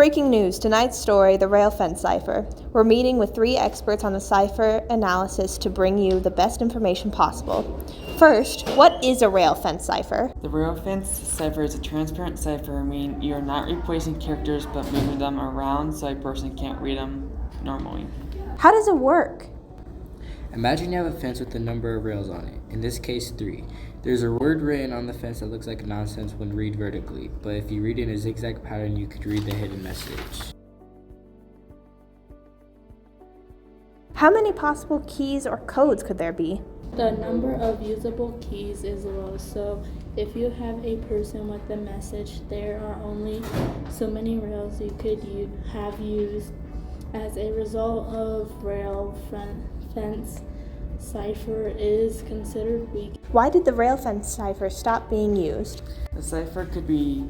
Breaking news, tonight's story, the rail fence cipher. We're meeting with 3 experts on the cipher analysis to bring you the best information possible. First, what is a rail fence cipher? The rail fence cipher is a transparent cipher, meaning you're not replacing characters but moving them around so a person can't read them normally. How does it work? Imagine you have a fence with a number of rails on it, in this case 3. There's a word written on the fence that looks like nonsense when read vertically, but if you read in a zigzag pattern, you could read the hidden message. How many possible keys or codes could there be? The number of usable keys is low, so if you have a person with a message, there are only so many rails you could have used. As a result of rail fence cipher is considered weak. Why did the rail fence cipher stop being used? The cipher could be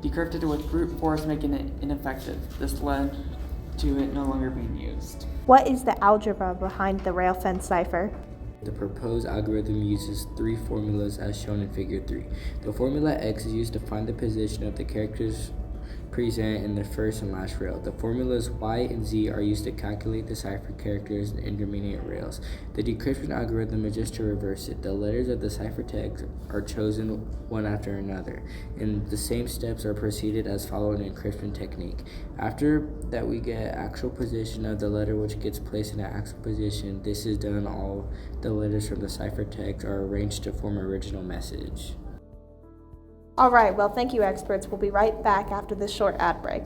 decrypted with brute force, making it ineffective. This led to it no longer being used. What is the algebra behind the rail fence cipher? The proposed algorithm uses 3 formulas as shown in figure 3. The formula X is used to find the position of the characters present in the first and last rail. The formulas Y and Z are used to calculate the cipher characters in intermediate rails. The decryption algorithm is just to reverse it. The letters of the cipher text are chosen one after another, and the same steps are proceeded as followed in encryption technique. After that, we get actual position of the letter which gets placed in the actual position. This is done all the letters from the cipher text are arranged to form an original message. All right, well, thank you, experts. We'll be right back after this short ad break.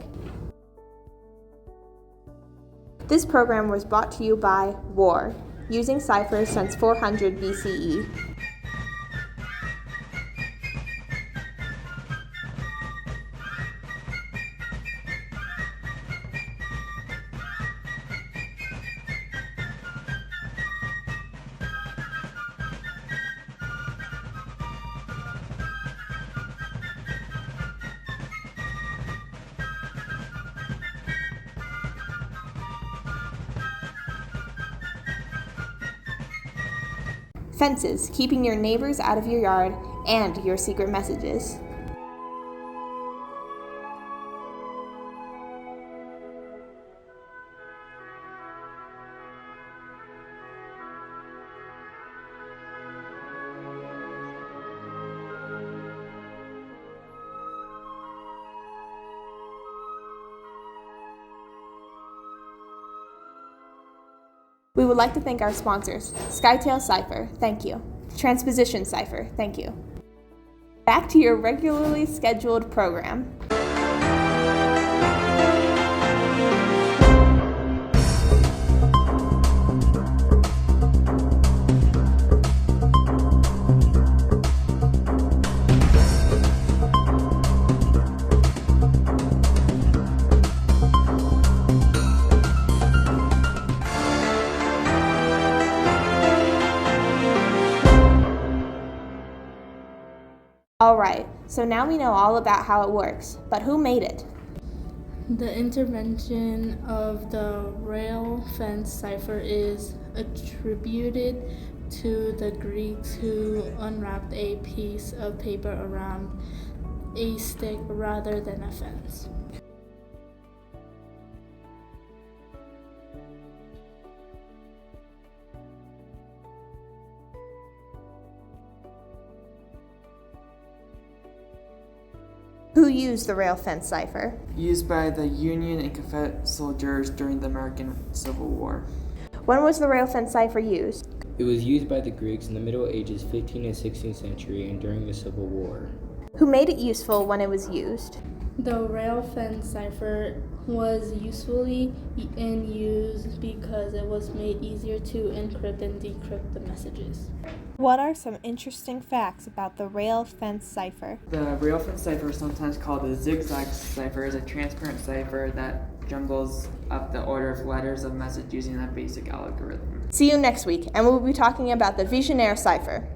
This program was brought to you by War, using ciphers since 400 BCE. Fences, keeping your neighbors out of your yard and your secret messages. We would like to thank our sponsors, Skytail Cipher, thank you. Transposition Cipher, thank you. Back to your regularly scheduled program. All right, so now we know all about how it works, but who made it? The intervention of the rail fence cipher is attributed to the Greeks who unwrapped a piece of paper around a stick rather than a fence. Who used the rail fence cipher? Used by the Union and Confederate soldiers during the American Civil War. When was the rail fence cipher used? It was used by the Greeks in the Middle Ages, 15th and 16th century, and during the Civil War. Who made it useful when it was used? The rail fence cipher was usefully in use because it was made easier to encrypt and decrypt the messages. What are some interesting facts about the rail fence cipher? The rail fence cipher, sometimes called the zigzag cipher, is a transparent cipher that jumbles up the order of letters of message using a basic algorithm. See you next week, and we'll be talking about the Visionaire cipher.